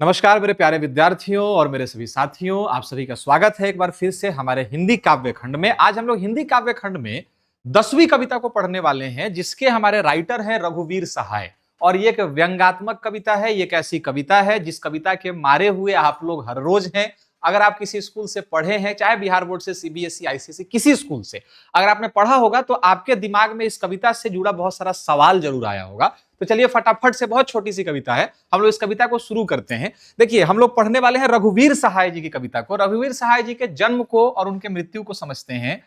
नमस्कार मेरे प्यारे विद्यार्थियों और मेरे सभी साथियों, आप सभी का स्वागत है एक बार फिर से हमारे हिंदी काव्य खंड में। आज हम लोग हिंदी काव्य खंड में 10वीं कविता को पढ़ने वाले हैं, जिसके हमारे राइटर हैं रघुवीर सहाय। और ये एक व्यंग्यात्मक कविता है। ये एक ऐसी कविता है जिस कविता के मारे हुए आप लोग हर रोज हैं। अगर आप किसी स्कूल से पढ़े हैं, चाहे बिहार बोर्ड से, सीबीएसई, आईसीएसई, किसी स्कूल से अगर आपने पढ़ा होगा, तो आपके दिमाग में इस कविता से जुड़ा बहुत सारा सवाल जरूर आया होगा। तो चलिए फटाफट से, बहुत छोटी सी कविता है, हम लोग इस कविता को शुरू करते हैं। देखिए, हम लोग पढ़ने वाले हैं रघुवीर सहाय जी की कविता को। रघुवीर सहाय जी के जन्म को और उनके मृत्यु को समझते हैं,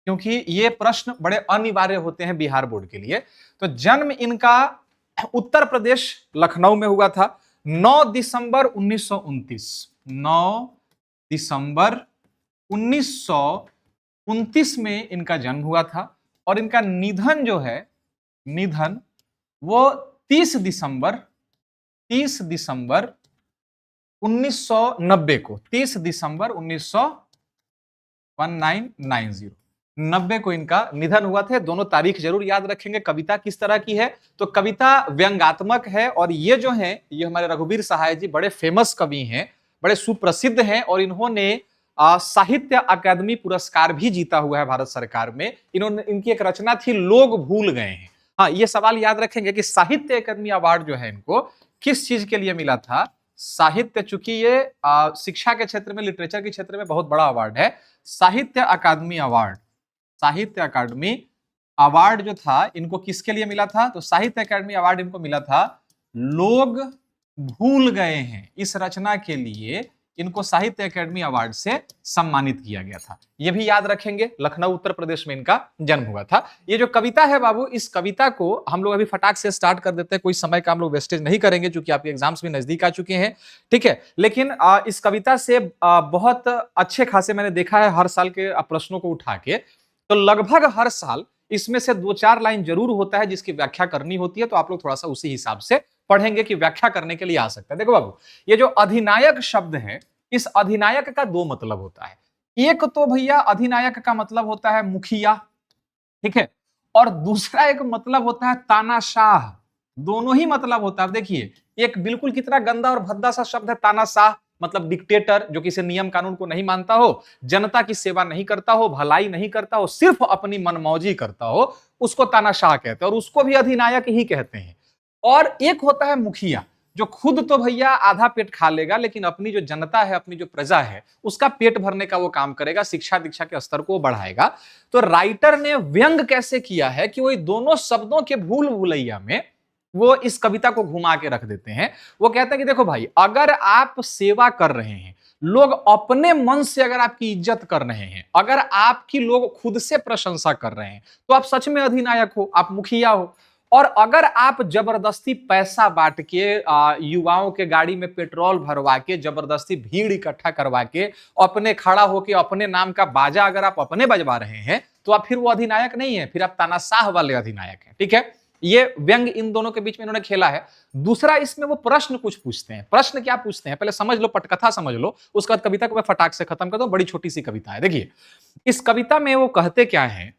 क्योंकि ये प्रश्न बड़े अनिवार्य होते हैं बिहार बोर्ड के लिए। तो जन्म इनका उत्तर प्रदेश लखनऊ में हुआ था। 9 दिसंबर 1929, 9 दिसंबर 1929 में इनका जन्म हुआ था। और इनका निधन जो है, निधन वो 30 दिसंबर 1990 को, 30 दिसंबर 1990 90 को इनका निधन हुआ था। दोनों तारीख जरूर याद रखेंगे। कविता किस तरह की है, तो कविता व्यंग्यात्मक है। और ये जो है, ये हमारे रघुवीर सहाय जी बड़े फेमस कवि हैं, बड़े सुप्रसिद्ध हैं। और इन्होंने साहित्य अकादमी पुरस्कार भी जीता हुआ है भारत सरकार में। इन्होंने, इनकी एक रचना थी लोग भूल गए हैं। हाँ, ये सवाल याद रखेंगे कि साहित्य अकादमी अवार्ड जो है इनको किस चीज के लिए मिला था। साहित्य, चूंकि ये शिक्षा के क्षेत्र में, लिटरेचर के क्षेत्र में बहुत बड़ा अवार्ड है। साहित्य अकादमी अवार्ड, साहित्य अकादमी अवार्ड जो था इनको किसके लिए मिला था, तो साहित्य अकादमी अवार्ड इनको मिला था लोग भूल गए हैं। इस रचना के लिए इनको साहित्य अकादमी अवार्ड से सम्मानित किया गया था। यह भी याद रखेंगे। लखनऊ उत्तर प्रदेश में इनका जन्म हुआ था। ये जो कविता है बाबू, इस कविता को हम लोग अभी फटाक से स्टार्ट कर देते हैं। कोई समय का हम लोग वेस्टेज नहीं करेंगे, क्योंकि आपके एग्जाम्स भी नजदीक आ चुके हैं। ठीक है, लेकिन इस कविता से बहुत अच्छे खासे मैंने देखा है हर साल के प्रश्नों को उठा के, तो लगभग हर साल इसमें से 2-4 लाइन जरूर होता है जिसकी व्याख्या करनी होती है। तो आप लोग थोड़ा सा उसी हिसाब से पढ़ेंगे कि व्याख्या करने के लिए आ सकता है। देखो बाबू, ये जो अधिनायक शब्द है, इस अधिनायक का 2 मतलब होता है। एक तो भैया अधिनायक का मतलब होता है मुखिया, ठीक है, और दूसरा एक मतलब होता है तानाशाह। दोनों ही मतलब होता है। देखिए, एक बिल्कुल कितना गंदा और भद्दा सा शब्द है तानाशाह, मतलब डिक्टेटर, जो किसी नियम कानून को नहीं मानता हो, जनता की सेवा नहीं करता हो, भलाई नहीं करता हो, सिर्फ अपनी मनमौजी करता हो, उसको तानाशाह कहते हैं। और उसको भी अधिनायक ही कहते हैं। और एक होता है मुखिया, जो खुद तो भैया आधा पेट खा लेगा, लेकिन अपनी जो जनता है, अपनी जो प्रजा है, उसका पेट भरने का वो काम करेगा, शिक्षा दीक्षा के स्तर को बढ़ाएगा। तो राइटर ने व्यंग कैसे किया है कि वो दोनों शब्दों के भूल भुलैया में वो इस कविता को घुमा के रख देते हैं। वो कहते हैं कि देखो भाई, अगर आप सेवा कर रहे हैं, लोग अपने मन से अगर आपकी इज्जत कर रहे हैं, अगर आपकी लोग खुद से प्रशंसा कर रहे हैं, तो आप सच में अधिनायक हो, आप मुखिया हो। और अगर आप जबरदस्ती पैसा बांट के, युवाओं के गाड़ी में पेट्रोल भरवा के, जबरदस्ती भीड़ इकट्ठा करवा के, अपने खड़ा होके अपने नाम का बाजा अगर आप अपने बजवा रहे हैं, तो आप फिर वो अधिनायक नहीं है, फिर आप तानाशाह वाले अधिनायक हैं। ठीक है, ये व्यंग इन दोनों के बीच में इन्होंने खेला है। दूसरा, इसमें वो प्रश्न कुछ पूछते हैं। प्रश्न क्या पूछते हैं, पहले समझ लो, पटकथा समझ लो, उसके बाद कविता को मैं फटाक से खत्म कर दूं। बड़ी छोटी सी कविता है। देखिए, इस कविता में वो कहते क्या है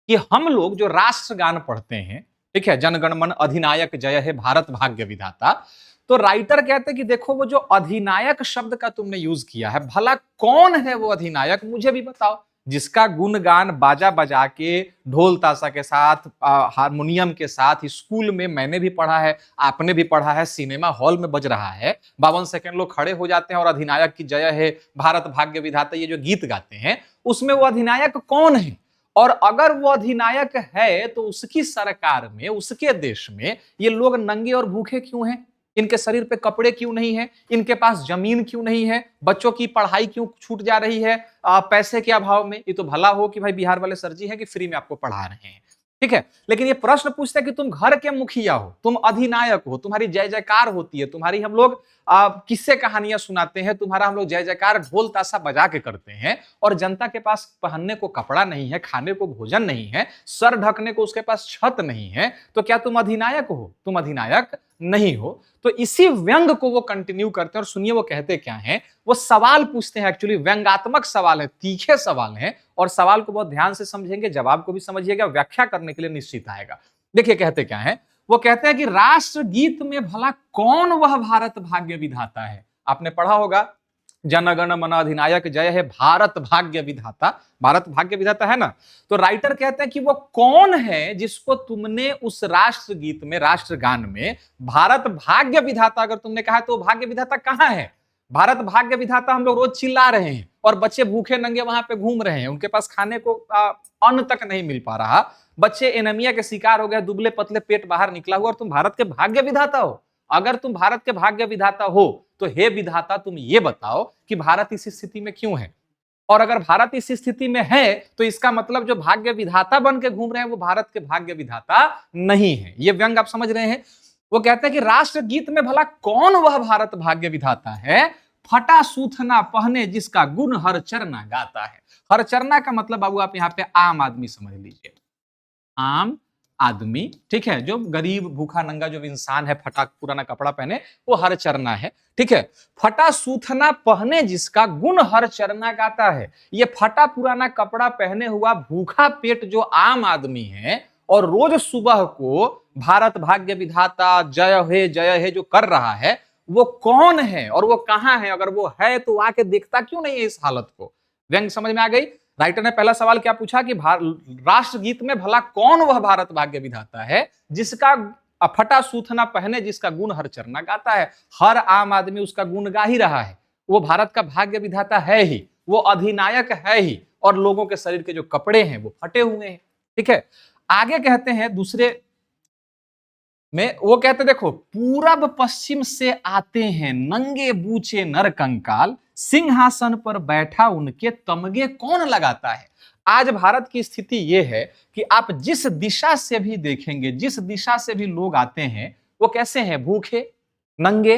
कि हम लोग जो राष्ट्रगान पढ़ते हैं, ठीक है, जनगण मन अधिनायक जय हे भारत भाग्य विधाता, तो राइटर कहते हैं कि देखो, वो जो अधिनायक शब्द का तुमने यूज किया है, भला कौन है वो अधिनायक, मुझे भी बताओ, जिसका गुणगान बाजा बजा के, ढोल ताशा के साथ, हारमोनियम के साथ स्कूल में मैंने भी पढ़ा है, आपने भी पढ़ा है, सिनेमा हॉल में बज रहा है, 52 सेकंड लोग खड़े हो जाते हैं और अधिनायक की जय है भारत भाग्य विधाता, ये जो गीत गाते हैं, उसमें वो अधिनायक कौन है। और अगर वो अधिनायक है, तो उसकी सरकार में, उसके देश में ये लोग नंगे और भूखे क्यों हैं, इनके शरीर पे कपड़े क्यों नहीं है, इनके पास जमीन क्यों नहीं है, बच्चों की पढ़ाई क्यों छूट जा रही है पैसे के अभाव में। ये तो भला हो कि भाई बिहार वाले सर जी हैं कि फ्री में आपको पढ़ा रहे हैं, ठीक है। लेकिन ये प्रश्न पूछते हैं कि तुम घर के मुखिया हो, तुम अधिनायक हो, तुम्हारी जय जयकार होती है, तुम्हारी हम लोग किस्से कहानियां सुनाते हैं, तुम्हारा हम लोग जय जयकार ढोल ताशा बजा के करते हैं, और जनता के पास पहनने को कपड़ा नहीं है, खाने को भोजन नहीं है, सर ढकने को उसके पास छत नहीं है, तो क्या तुम अधिनायक हो? तुम अधिनायक नहीं हो। तो इसी व्यंग को वो कंटिन्यू करते हैं। और सुनिए वो कहते क्या हैं, वो सवाल पूछते हैं, एक्चुअली व्यंगात्मक सवाल है, तीखे सवाल हैं, और सवाल को बहुत ध्यान से समझेंगे, जवाब को भी समझिएगा, व्याख्या करने के लिए निश्चित आएगा। देखिए कहते क्या है, वो कहते हैं कि राष्ट्रगीत में भला कौन वह भारत भाग्य विधाता है। आपने पढ़ा होगा, जन गण मन अधिनायक जय है भारत भाग्य विधाता, भारत भाग्य विधाता है ना। तो राइटर कहते हैं कि वो कौन है जिसको तुमने उस राष्ट्रगीत में, राष्ट्रगान में भारत भाग्य विधाता अगर तुमने कहा तो भाग्य विधाता कहां है? भारत भाग्य विधाता हम लोग रोज चिल्ला रहे हैं और बच्चे भूखे नंगे वहां पे घूम रहे हैं, उनके पास खाने को अन्न तक नहीं मिल पा रहा, बच्चे एनीमिया के शिकार हो गए, दुबले पतले पेट बाहर निकला हुआ, और तुम भारत के भाग्य विधाता हो। अगर तुम भारत के भाग्य विधाता हो तो हे विधाता तुम ये बताओ कि भारत इस स्थिति में क्यों है, और अगर भारत इस स्थिति में है तो इसका मतलब जो भाग्य विधाता बन के घूम रहे हैं वो भारत के भाग्य विधाता नहीं है। ये व्यंग आप समझ रहे हैं। वो कहते हैं कि राष्ट्रगीत में भला कौन वह भारत भाग्य विधाता है, फटा सूथना पहने जिसका गुण हर चरना गाता है। हर चरना का मतलब बाबू आप यहाँ पे आम आदमी समझ लीजिए, आम आदमी, ठीक है, जो गरीब भूखा नंगा जो इंसान है, फटा पुराना कपड़ा पहने, वो हर चरना है, ठीक है। फटा सूथना पहने जिसका गुण हर चरना गाता है। ये फटा पुराना कपड़ा पहने हुआ भूखा पेट जो आम आदमी है और रोज सुबह को भारत भाग्य विधाता जय है जो कर रहा है, वो कौन है और वो कहां है? अगर वो है तो आके देखता क्यों नहीं है इस हालत को? व्यंग समझ में आ गई। राइटर ने पहला सवाल क्या पूछा कि राष्ट्रगीत में भला कौन वह भारत भाग्य विधाता है जिसका फटा सूथना पहने जिसका गुण हर चरना गाता है। हर आम आदमी उसका गुण गा ही रहा है, वो भारत का भाग्य विधाता है ही, वो अधिनायक है ही, और लोगों के शरीर के जो कपड़े हैं वो फटे हुए हैं, ठीक है। आगे कहते हैं दूसरे में, वो कहते देखो, पूरब पश्चिम से आते हैं नंगे बूचे नर कंकाल, सिंहासन पर बैठा उनके तमगे कौन लगाता है। आज भारत की स्थिति यह है कि आप जिस दिशा से भी देखेंगे, जिस दिशा से भी लोग आते हैं, वो कैसे हैं? भूखे नंगे,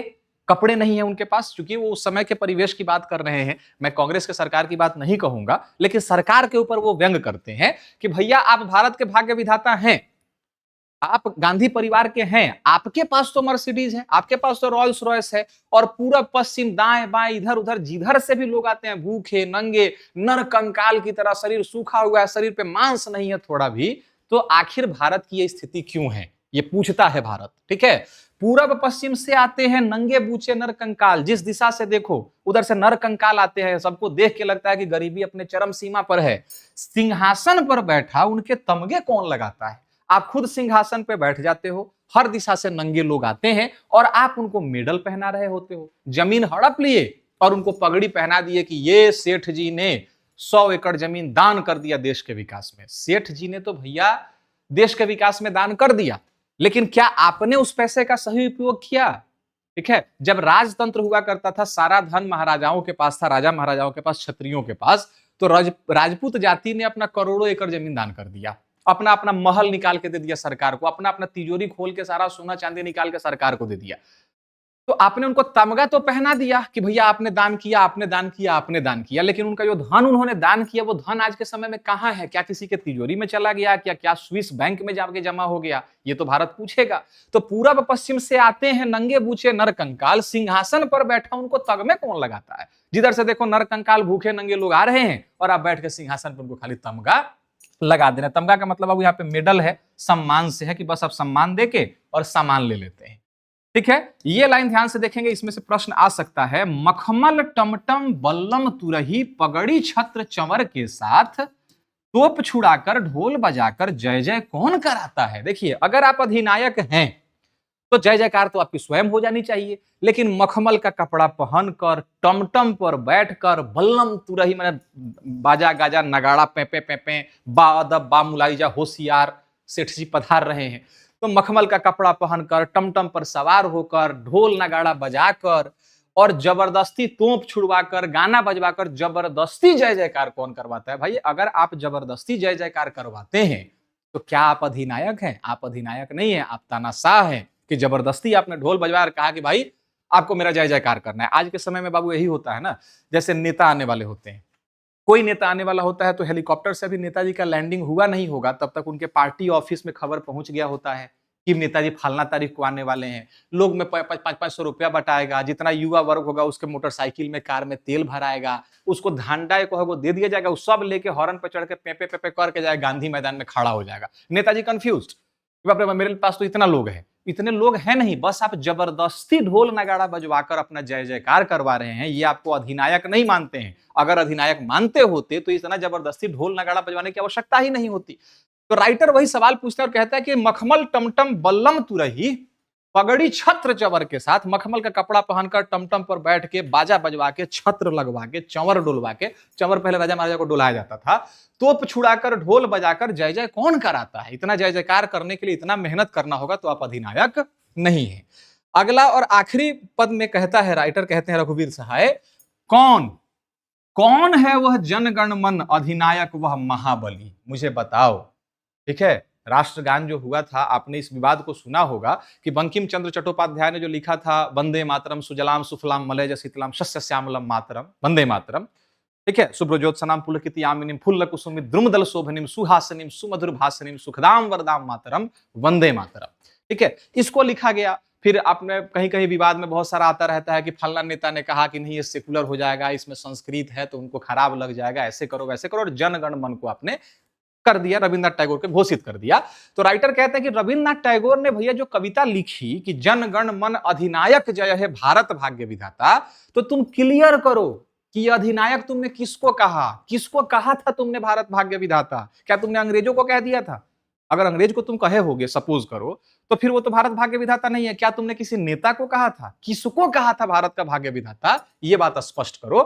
कपड़े नहीं है उनके पास, क्योंकि वो उस समय के परिवेश की बात कर रहे हैं। मैं कांग्रेस के सरकार की बात नहीं कहूंगा, लेकिन सरकार के ऊपर वो व्यंग करते हैं कि भैया आप भारत के भाग्य विधाता हैं, आप गांधी परिवार के हैं, आपके पास तो मर्सिडीज है, आपके पास तो रॉयल्स रॉयस है, और पूरा पश्चिम दाएं बाएं इधर उधर जिधर से भी लोग आते हैं, भूखे नंगे नर कंकाल की तरह, शरीर सूखा हुआ है, शरीर पे मांस नहीं है थोड़ा भी, तो आखिर भारत की ये स्थिति क्यों है? ये पूछता है भारत, ठीक है। पूरब पश्चिम से आते हैं नंगे बूचे नर कंकाल, जिस दिशा से देखो उधर से नर कंकाल आते हैं, सबको देख के लगता है कि गरीबी अपने चरम सीमा पर है। सिंहासन पर बैठा उनके तमगे कौन लगाता है? आप खुद सिंहासन पे बैठ जाते हो, हर दिशा से नंगे लोग आते हैं और आप उनको मेडल पहना रहे होते हो, जमीन हड़प लिए और उनको पगड़ी पहना दिए कि ये सेठ जी ने 100 एकड़ जमीन दान कर दिया देश के विकास में। सेठ जी ने तो भैया देश के विकास में दान कर दिया, लेकिन क्या आपने उस पैसे का सही उपयोग किया? ठीक है, जब राजतंत्र हुआ करता था, सारा धन महाराजाओं के पास था, राजा महाराजाओं के पास, क्षत्रियों के पास, तो राजपूत जाति ने अपना करोड़ों एकड़ जमीन दान कर दिया, अपना अपना महल निकाल के दे दिया सरकार को, अपना अपना तिजोरी खोल के सारा सोना चांदी निकाल के सरकार को दे दिया। तो आपने उनको तमगा तो पहना दिया कि भैया आपने दान किया, आपने दान किया, आपने दान किया, लेकिन उनका जो धन उन्होंने दान किया वो धन आज के समय में कहां है? क्या किसी के तिजोरी में चला गया? क्या स्विस बैंक में जाके जमा हो गया? ये तो भारत पूछेगा। तो पूरब पश्चिम से आते हैं नंगे बूचे नर कंकाल, सिंहासन पर बैठा उनको तगमे कौन लगाता है? जिधर से देखो नर कंकाल भूखे नंगे लोग आ रहे हैं और आप बैठ के सिंहासन पर उनको खाली तमगा लगा देना। तमगा का मतलब अब यहाँ पे मेडल है, सम्मान से है कि बस आप सम्मान देके और सामान ले लेते हैं, ठीक है। ये लाइन ध्यान से देखेंगे, इसमें से प्रश्न आ सकता है, मखमल टमटम बल्लम तुरही पगड़ी छत्र चंवर के साथ तोप छुड़ाकर ढोल बजाकर जय जय कौन कराता है? देखिए, अगर आप अधिनायक हैं तो जय जयकार तो आपकी स्वयं हो जानी चाहिए, लेकिन मखमल का कपड़ा पहनकर टमटम पर बैठकर बल्लम तुरही मैंने बाजा गाजा नगाड़ा पेपे पेपे बा अदब बा मुलाइजा होशियार सेठ जी पधार रहे हैं, तो मखमल का कपड़ा पहनकर टमटम पर सवार होकर ढोल नगाड़ा बजाकर और जबरदस्ती तोप छुड़वाकर गाना बजवाकर जबरदस्ती जय जयकार कौन करवाता है? भाई अगर आप जबरदस्ती जय जयकार करवाते हैं तो क्या आप अधिनायक हैं? आप अधिनायक नहीं है, आप तानाशाह हैं कि जबरदस्ती आपने ढोल बजवाया और कहा कि भाई आपको मेरा जय जयकार करना है। आज के समय में बाबू यही होता है ना, जैसे नेता आने वाले होते हैं, कोई नेता आने वाला होता है तो हेलीकॉप्टर से अभी नेताजी का लैंडिंग हुआ नहीं होगा, तब तक उनके पार्टी ऑफिस में खबर पहुंच गया होता है कि नेताजी फलना तारीख को आने वाले हैं। लोग में 500 रुपया बटाएगा, जितना युवा वर्ग होगा उसके मोटरसाइकिल में कार में तेल भराएगा, उसको धांडा को है वो दे दिया जाएगा, वो सब लेके हॉर्न पर चढ़ के पेपे पेपे करके जाए गांधी मैदान में खड़ा हो जाएगा। नेताजी कंफ्यूज्ड, बाप रे, मेरे पास तो इतना लोग है, इतने लोग हैं नहीं, बस आप जबरदस्ती ढोल नगाड़ा बजवाकर अपना जय जयकार करवा रहे हैं, ये आपको अधिनायक नहीं मानते हैं। अगर अधिनायक मानते होते तो इतना जबरदस्ती ढोल नगाड़ा बजवाने की आवश्यकता ही नहीं होती। तो राइटर वही सवाल पूछता है और कहता है कि मखमल टमटम बल्लम तुरही, पगड़ी छत्र चवर के साथ, मखमल का कपड़ा पहनकर टमटम पर बैठ के बाजा बजवा के छत्र लगवा के चंवर डुलवा के, चंवर पहले राजा महाराजा को डुलाया जाता था, तोप छुड़ाकर ढोल बजाकर जय जय कौन कराता है? इतना जय जयकार करने के लिए इतना मेहनत करना होगा तो आप अधिनायक नहीं है। अगला और आखिरी पद में कहता है राइटर, कहते हैं रघुवीर सहाय, कौन कौन है वह जनगण मन अधिनायक वह महाबली, मुझे बताओ। ठीक है, राष्ट्रगान जो हुआ था, आपने इस विवाद को सुना होगा कि बंकिम चंद्र चट्टोपाध्याय ने जो लिखा था, वंदे मातरम सुजलाम सुफलाम मलयज शीतलाम शस्य श्यामलम मातरम, वंदे मातरम। ठीक है, सुब्रजोत्सनाम पुलकित यामिनीम फुल्ल कुसुमित द्रुमदल शोभनीम सुहासिनीम सुमधुर भाषिनीम सुखदाम वरदाम मातरम, वंदे मातरम। ठीक है, इसको लिखा गया। फिर आपने कहीं कहीं विवाद में बहुत सारा आता रहता है कि फलना नेता ने कहा कि नहीं ये सेकुलर हो जाएगा, इसमें संस्कृत है तो उनको खराब लग जाएगा, ऐसे करो वैसे करो, और जनगण मन को आपने कर दिया, रविन्द्रनाथ टैगोर के घोषित कर दिया। तो राइटर कहते हैं कि रविन्द्रनाथ टैगोर ने भैया जो कविता लिखी कि जनगण मन अधिनायक जय है भारत भाग्य विधाता, तो तुम क्लियर करो कि अधिनायक तुमने किसको कहा, किसको कहा था तुमने भारत भाग्य विधाता? क्या तुमने अंग्रेजों को कह दिया था? अगर अंग्रेज को तुम कहे होगे सपोज करो, तो फिर वो तो भारत भाग्य विधाता नहीं है। क्या तुमने किसी नेता को कहा था? किसको कहा था भारत का भाग्य विधाता? ये बात स्पष्ट करो।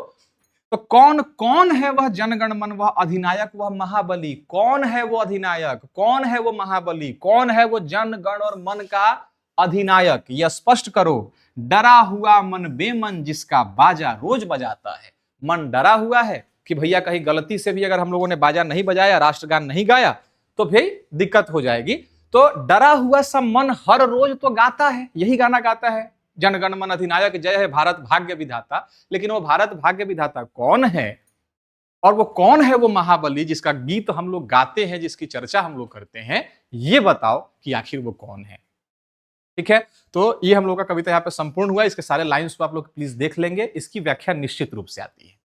तो कौन कौन है वह जनगण मन वह अधिनायक वह महाबली? कौन है वो अधिनायक, कौन है वो महाबली, कौन है वो जनगण और मन का अधिनायक? यह स्पष्ट करो। डरा हुआ मन बेमन जिसका बाजा रोज बजाता है। मन डरा हुआ है कि भैया कहीं गलती से भी अगर हम लोगों ने बाजा नहीं बजाया, राष्ट्रगान नहीं गाया, तो फिर दिक्कत हो जाएगी। तो डरा हुआ सा मन हर रोज तो गाता है, यही गाना गाता है, जनगण मन अधिनायक जय है भारत भाग्य विधाता। लेकिन वो भारत भाग्य विधाता कौन है, और वो कौन है वो महाबली जिसका गीत हम लोग गाते हैं, जिसकी चर्चा हम लोग करते हैं? ये बताओ कि आखिर वो कौन है। ठीक है, तो ये हम लोग का कविता यहाँ पे संपूर्ण हुआ। इसके सारे लाइन्स को आप लोग प्लीज देख लेंगे, इसकी व्याख्या निश्चित रूप से आती है।